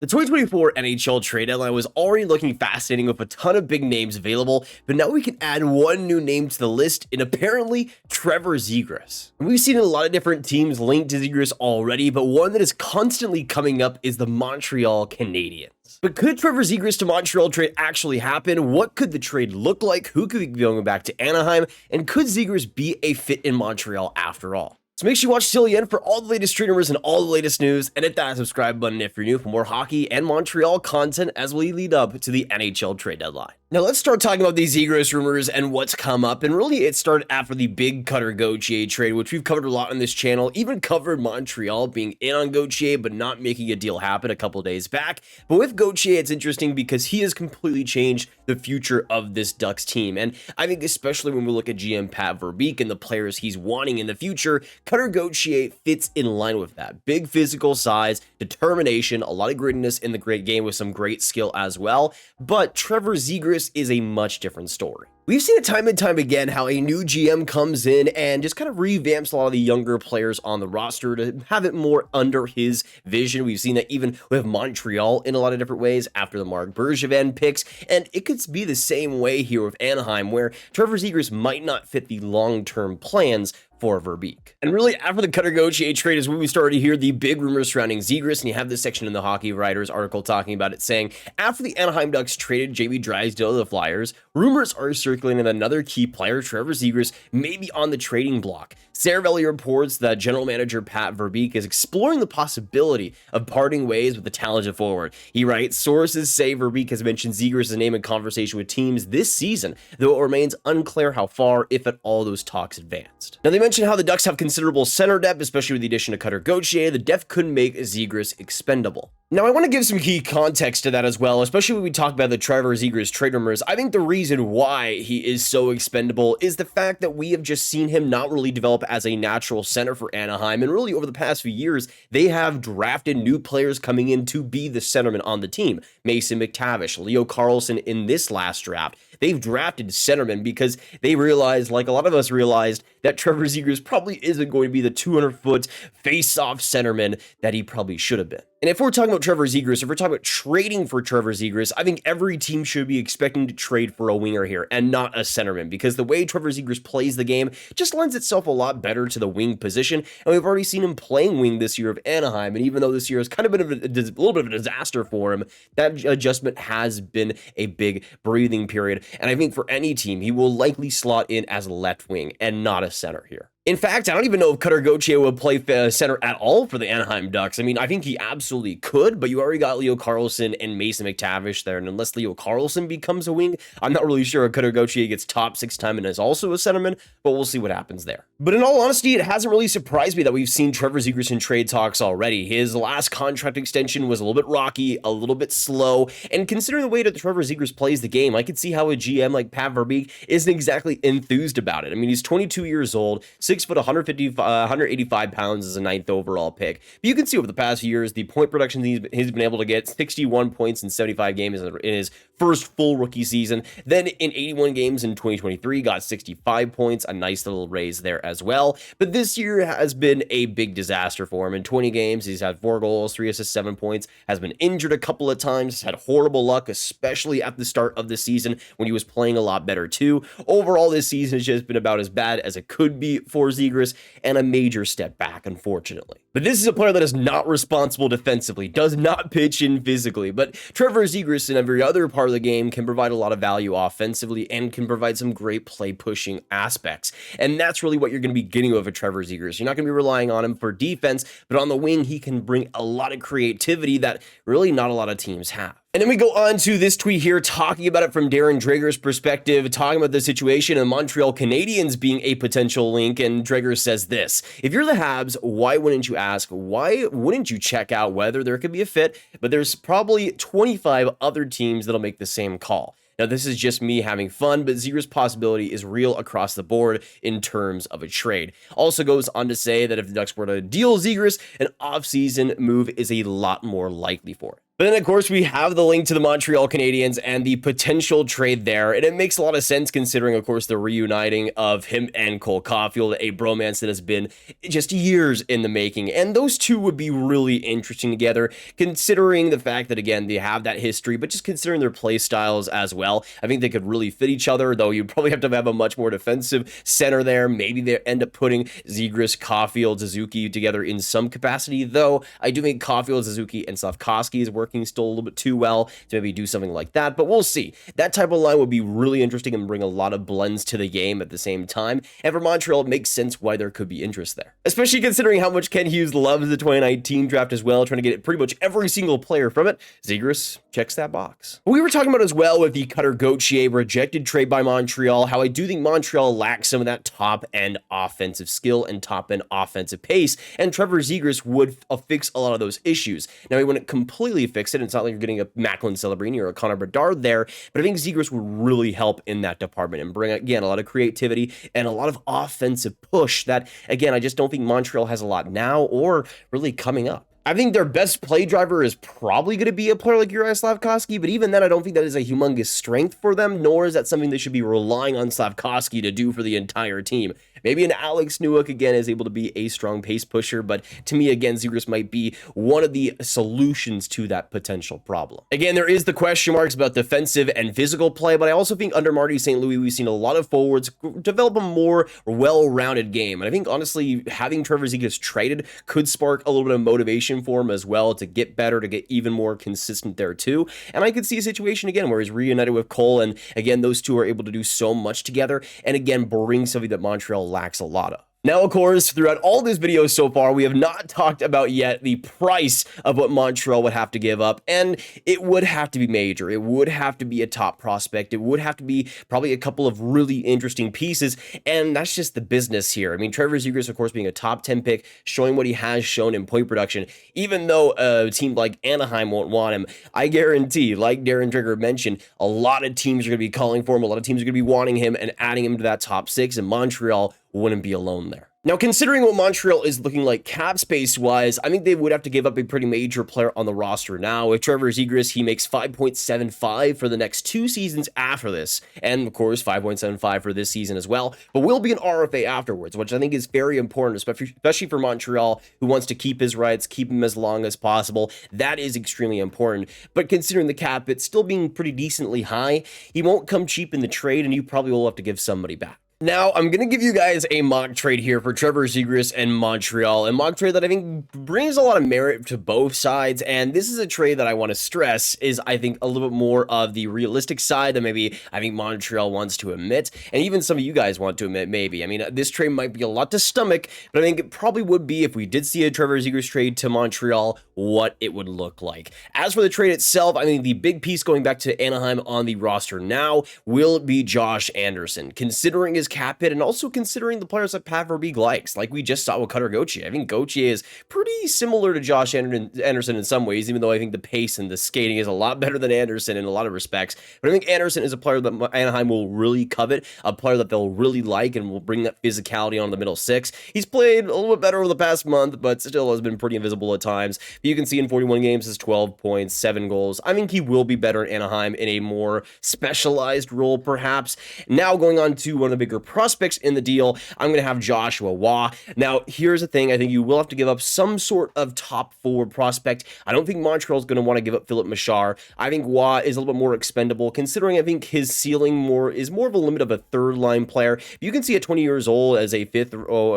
The 2024 NHL trade deadline was already looking fascinating with a ton of big names available, but now we can add one new name to the list in apparently Trevor Zegras. And we've seen a lot of different teams linked to Zegras already, but one that is constantly coming up is the Montreal Canadiens. But could Trevor Zegras to Montreal trade actually happen? What could the trade look like? Who could be going back to Anaheim? And could Zegras be a fit in Montreal after all? So make sure you watch till the end for all the latest trade rumors and all the latest news, and hit that subscribe button if you're new for more hockey and Montreal content as we lead up to the NHL trade deadline. Now let's start talking about these Zegras rumors and what's come up, and really it started after the big Cutter Gauthier trade, which we've covered a lot on this channel, even covered Montreal being in on Gauthier but not making a deal happen a couple days back. But with Gauthier, it's interesting because he has completely changed the future of this Ducks team, and I think especially when we look at GM Pat Verbeek and the players he's wanting in the future, Cutter Gauthier fits in line with that. Big physical size, determination, a lot of grittiness in the great game with some great skill as well, but Trevor Zegras is a much different story. We've seen it time and time again how a new GM comes in and just kind of revamps a lot of the younger players on the roster to have it more under his vision. We've seen that even with Montreal in a lot of different ways after the Marc Bergevin picks, and it could be the same way here with Anaheim, where Trevor Zegras might not fit the long-term plans for Verbeek. And really, after the Cutter Gauthier trade is when we started to hear the big rumors surrounding Zegras, and you have this section in the Hockey Writers article talking about it, saying, after the Anaheim Ducks traded Jamie Drysdale to the Flyers, rumors are circulating that another key player, Trevor Zegras, may be on the trading block. Cervelli reports that general manager Pat Verbeek is exploring the possibility of parting ways with the talented forward. He writes, sources say Verbeek has mentioned Zegras' name in conversation with teams this season, though it remains unclear how far, if at all, those talks advanced. Now, they mentioned how the Ducks have considerable center depth, especially with the addition of Cutter Gauthier. The depth could make Zegras expendable. Now, I want to give some key context to that as well, especially when we talk about the Trevor Zegras trade rumors. I think the reason why he is so expendable is the fact that we have just seen him not really develop as a natural center for Anaheim, and really over the past few years, they have drafted new players coming in to be the centerman on the team. Mason McTavish, Leo Carlsson in this last draft. They've drafted centermen because they realized, like a lot of us realized, that Trevor Zegras probably isn't going to be the 200-foot face-off centerman that he probably should have been. And if we're talking about Trevor Zegras, if we're talking about trading for Trevor Zegras, I think every team should be expecting to trade for a winger here and not a centerman, because the way Trevor Zegras plays the game just lends itself a lot better to the wing position, and we've already seen him playing wing this year of Anaheim, and even though this year has kind of been a little bit of a disaster for him, that adjustment has been a big breathing period, and I think for any team, he will likely slot in as a left wing and not a center here. In fact, I don't even know if Cutter Gauthier would play center at all for the Anaheim Ducks. I mean, I think he absolutely could, but you already got Leo Carlsson and Mason McTavish there, and unless Leo Carlsson becomes a wing, I'm not really sure if Cutter Gauthier gets top 6 time and is also a centerman, but we'll see what happens there. But in all honesty, it hasn't really surprised me that we've seen Trevor Zegras in trade talks already. His last contract extension was a little bit rocky, a little bit slow, and considering the way that Trevor Zegras plays the game, I could see how a GM like Pat Verbeek isn't exactly enthused about it. I mean, he's 22 years old, 6 foot 185 pounds as a 9th overall pick. But you can see over the past years, the point production he's been able to get, 61 points in 75 games in his first full rookie season. Then in 81 games in 2023, got 65 points, a nice little raise there as well. But this year has been a big disaster for him. In 20 games, he's had 4 goals, 3 assists, 7 points, has been injured a couple of times, had horrible luck, especially at the start of the season when he was playing a lot better too. Overall, this season has just been about as bad as it could be for Zegras, and a major step back, unfortunately. But this is a player that is not responsible defensively, does not pitch in physically, but Trevor Zegras in every other part of the game can provide a lot of value offensively and can provide some great play pushing aspects. And that's really what you're going to be getting with a Trevor Zegras. You're not going to be relying on him for defense, but on the wing, he can bring a lot of creativity that really not a lot of teams have. And then we go on to this tweet here talking about it from Darren Dreger's perspective, talking about the situation of Montreal Canadiens being a potential link. And Dreger says this: if you're the Habs, why wouldn't you ask? Why wouldn't you check out whether there could be a fit? But there's probably 25 other teams that'll make the same call. Now, this is just me having fun, but Zegras' possibility is real across the board in terms of a trade. Also goes on to say that if the Ducks were to deal Zegras, an offseason move is a lot more likely for it. But then, of course, we have the link to the Montreal Canadiens and the potential trade there. And it makes a lot of sense considering, of course, the reuniting of him and Cole Caufield, a bromance that has been just years in the making. And those two would be really interesting together, considering the fact that, again, they have that history, but just considering their play styles as well. I think they could really fit each other, though you'd probably have to have a much more defensive center there. Maybe they end up putting Zegras, Caufield, Suzuki together in some capacity, though I do think Caufield, Suzuki, and Slafkovsky is working still a little bit too well to maybe do something like that, but we'll see. That type of line would be really interesting and bring a lot of blends to the game at the same time, and for Montreal, it makes sense why there could be interest there. Especially considering how much Ken Hughes loves the 2019 draft as well, trying to get pretty much every single player from it. Zegras checks that box. We were talking about as well with the Cutter Gauthier rejected trade by Montreal, how I do think Montreal lacks some of that top-end offensive skill and top-end offensive pace, and Trevor Zegras would fix a lot of those issues. Now, he wouldn't completely fix it. It's not like you're getting a Macklin Celebrini or a Connor Bedard there, but I think Zegras would really help in that department and bring, again, a lot of creativity and a lot of offensive push that, again, I just don't think Montreal has a lot now or really coming up. I think their best play driver is probably going to be a player like Juraj Slafkovsky, but even then, I don't think that is a humongous strength for them, nor is that something they should be relying on Slafkovsky to do for the entire team. Maybe an Alex Newhook, again, is able to be a strong pace pusher, but to me, again, Zegras might be one of the solutions to that potential problem. Again, there is the question marks about defensive and physical play, but I also think under Marty St. Louis, we've seen a lot of forwards develop a more well-rounded game, and I think, honestly, having Trevor Zegras traded could spark a little bit of motivation for him as well to get better, to get even more consistent there too, and I could see a situation, again, where he's reunited with Cole, and again, those two are able to do so much together, and again, bring something that Montreal lacks a lot of. Now, of course, throughout all this video so far, we have not talked about yet the price of what Montreal would have to give up, and it would have to be major. It would have to be a top prospect. It would have to be probably a couple of really interesting pieces, and that's just the business here. I mean, Trevor Zegras, of course, being a top 10 pick, showing what he has shown in point production, even though a team like Anaheim won't want him, I guarantee, like Darren Trigger mentioned, a lot of teams are going to be calling for him, a lot of teams are going to be wanting him and adding him to that top 6, and Montreal wouldn't be alone there. Now, considering what Montreal is looking like cap space-wise, I think they would have to give up a pretty major player on the roster now. With Trevor Zegras, he makes $5.75 for the next 2 seasons after this, and of course, $5.75 for this season as well, but will be an RFA afterwards, which I think is very important, especially for Montreal, who wants to keep his rights, keep him as long as possible. That is extremely important, but considering the cap, it's still being pretty decently high. He won't come cheap in the trade, and you probably will have to give somebody back. Now, I'm going to give you guys a mock trade here for Trevor Zegras and Montreal, a mock trade that I think brings a lot of merit to both sides, and this is a trade that I want to stress is, I think, a little bit more of the realistic side that maybe I think Montreal wants to admit, and even some of you guys want to admit maybe. I mean, this trade might be a lot to stomach, but I think it probably would be if we did see a Trevor Zegras trade to Montreal, what it would look like. As for the trade itself, I mean, the big piece going back to Anaheim on the roster now will be Josh Anderson, considering his cap hit and also considering the players that Pat Verbeek likes, like we just saw with Cutter Gauthier. I think Gauthier is pretty similar to Josh Anderson in some ways, even though I think the pace and the skating is a lot better than Anderson in a lot of respects. But I think Anderson is a player that Anaheim will really covet, a player that they'll really like and will bring that physicality on the middle 6. He's played a little bit better over the past month, but still has been pretty invisible at times. But you can see in 41 games, his 12 points, 7 goals. I think he will be better in Anaheim in a more specialized role, perhaps. Now going on to one of the bigger prospects in the deal, I'm going to have Joshua Waugh. Now, here's the thing. I think you will have to give up some sort of top forward prospect. I don't think Montreal's going to want to give up Filip Mesar. I think Waugh is a little bit more expendable, considering I think his ceiling is more of a limit of a third-line player. You can see at 20 years old as a 5th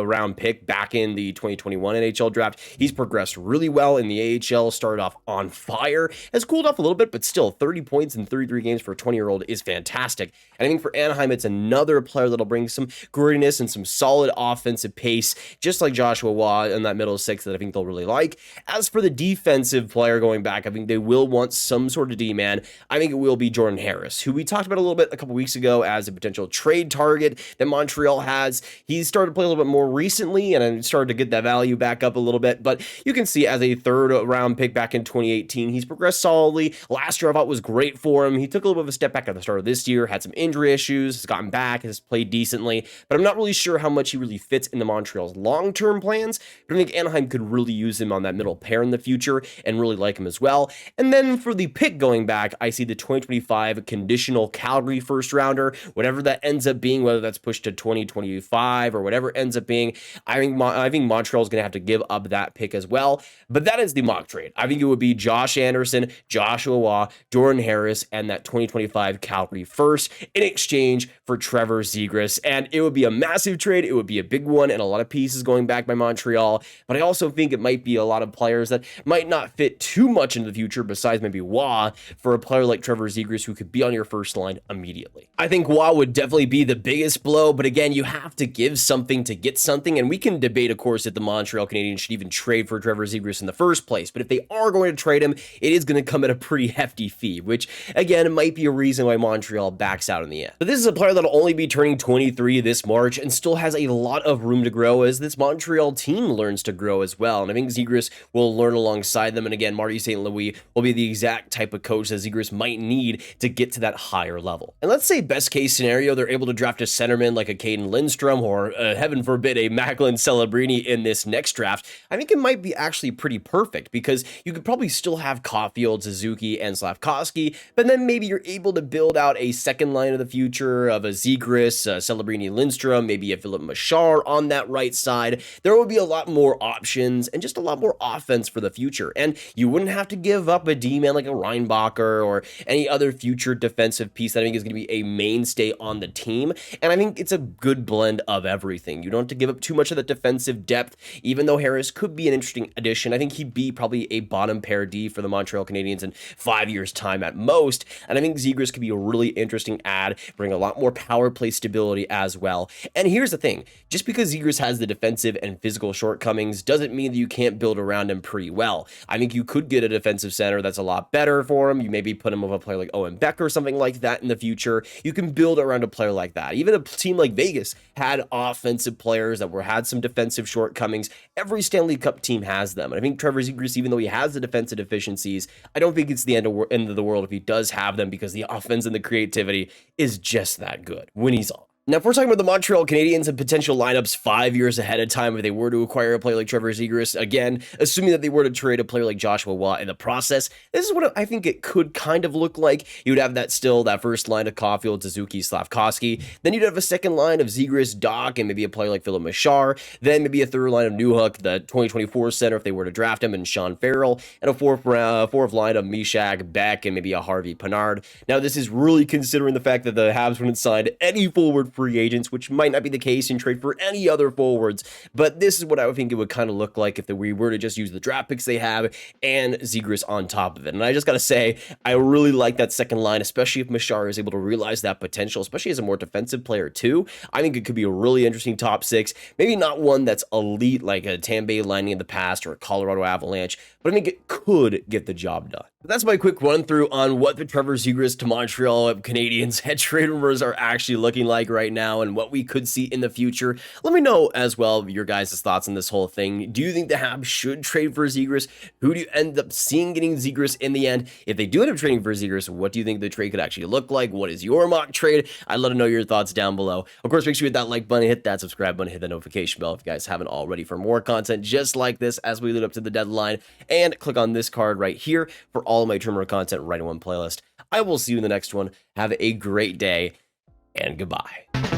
round pick back in the 2021 NHL draft, he's progressed really well in the AHL, started off on fire, has cooled off a little bit, but still 30 points in 33 games for a 20-year-old is fantastic. And I think for Anaheim, it's another player that'll bring some grittiness and some solid offensive pace, just like Joshua Waugh in that middle 6 that I think they'll really like. As for the defensive player going back, I think they will want some sort of D-man. I think it will be Jordan Harris, who we talked about a little bit a couple weeks ago as a potential trade target that Montreal has. He's started to play a little bit more recently and started to get that value back up a little bit, but you can see as a 3rd round pick back in 2018, he's progressed solidly. Last year I thought was great for him. He took a little bit of a step back at the start of this year, had some injury issues, has gotten back, has played decent. decently, but I'm not really sure how much he really fits into Montreal's long-term plans. But I think Anaheim could really use him on that middle pair in the future and really like him as well. And then for the pick going back, I see the 2025 conditional Calgary first rounder, whatever that ends up being, whether that's pushed to 2025 or whatever it ends up being. I think Montreal's going to have to give up that pick as well. But that is the mock trade. I think it would be Josh Anderson, Joshua Waugh, Jordan Harris, and that 2025 Calgary first in exchange for Trevor Zegras. And it would be a massive trade. It would be a big one and a lot of pieces going back by Montreal. But I also think it might be a lot of players that might not fit too much into the future besides maybe Waugh for a player like Trevor Zegras who could be on your first line immediately. I think Waugh would definitely be the biggest blow, but again, you have to give something to get something, and we can debate, of course, if the Montreal Canadiens should even trade for Trevor Zegras in the first place, but if they are going to trade him, it is going to come at a pretty hefty fee, which, again, it might be a reason why Montreal backs out in the end. But this is a player that'll only be turning 23 this March and still has a lot of room to grow as this Montreal team learns to grow as well, and I think Zegras will learn alongside them, and again, Marty St. Louis will be the exact type of coach that Zegras might need to get to that higher level. And let's say best case scenario, they're able to draft a centerman like a Caden Lindstrom or heaven forbid a Macklin Celebrini in this next draft. I think it might be actually pretty perfect because you could probably still have Caufield, Suzuki, and Slafkovsky, but then maybe you're able to build out a second line of the future of a Zegras, Celebrini, Lindstrom, maybe a Filip Mesar on that right side. There will be a lot more options and just a lot more offense for the future. And you wouldn't have to give up a D-man like a Reinbacher or any other future defensive piece that I think is going to be a mainstay on the team. And I think it's a good blend of everything. You don't have to give up too much of the defensive depth, even though Harris could be an interesting addition. I think he'd be probably a bottom pair D for the Montreal Canadiens in 5 years' time at most. And I think Zegras could be a really interesting add, bring a lot more power play stability as well. And here's the thing, just because Zegras has the defensive and physical shortcomings doesn't mean that you can't build around him pretty well. I think you could get a defensive center that's a lot better for him. You maybe put him with a player like Owen Becker or something like that in the future. You can build around a player like that. Even a team like Vegas had offensive players that had some defensive shortcomings. Every Stanley Cup team has them. And I think Trevor Zegras, even though he has the defensive deficiencies, I don't think it's the end of the world if he does have them because the offense and the creativity is just that good when he's on. Now, if we're talking about the Montreal Canadiens and potential lineups 5 years ahead of time, if they were to acquire a player like Trevor Zegras, again, assuming that they were to trade a player like Joshua Waugh in the process, this is what I think it could kind of look like. You would have that first line of Caufield, Suzuki, Slafkovsky. Then you'd have a second line of Zegras, Dach, and maybe a player like Filip Mesar. Then maybe a third line of Newhook, the 2024 center if they were to draft him, and Sean Farrell. And a fourth line of Mishak, Beck, and maybe a Harvey Pinard. Now, this is really considering the fact that the Habs wouldn't sign any forward free agents, which might not be the case in trade for any other forwards, but this is what I would think it would kind of look like if we were to just use the draft picks they have and Zegras on top of it. And I just got to say, I really like that second line, especially if Mesar is able to realize that potential, especially as a more defensive player too. I think it could be a really interesting top six, maybe not one that's elite like a Tampa Bay Lightning in the past or a Colorado Avalanche, but I think it could get the job done. But that's my quick run through on what the Trevor Zegras to Montreal Canadiens head trade rumors are actually looking like right now and what we could see in the future. Let me know as well your guys' thoughts on this whole thing. Do you think the Habs should trade for Zegras? Who do you end up seeing getting Zegras in the end? If they do end up trading for Zegras, what do you think the trade could actually look like? What is your mock trade? I'd love to know your thoughts down below. Of course, make sure you hit that like button, hit that subscribe button, hit that notification bell if you guys haven't already for more content just like this as we lead up to the deadline. And click on this card right here for all of my trimmer content right in one playlist. I will see you in the next one. Have a great day and goodbye.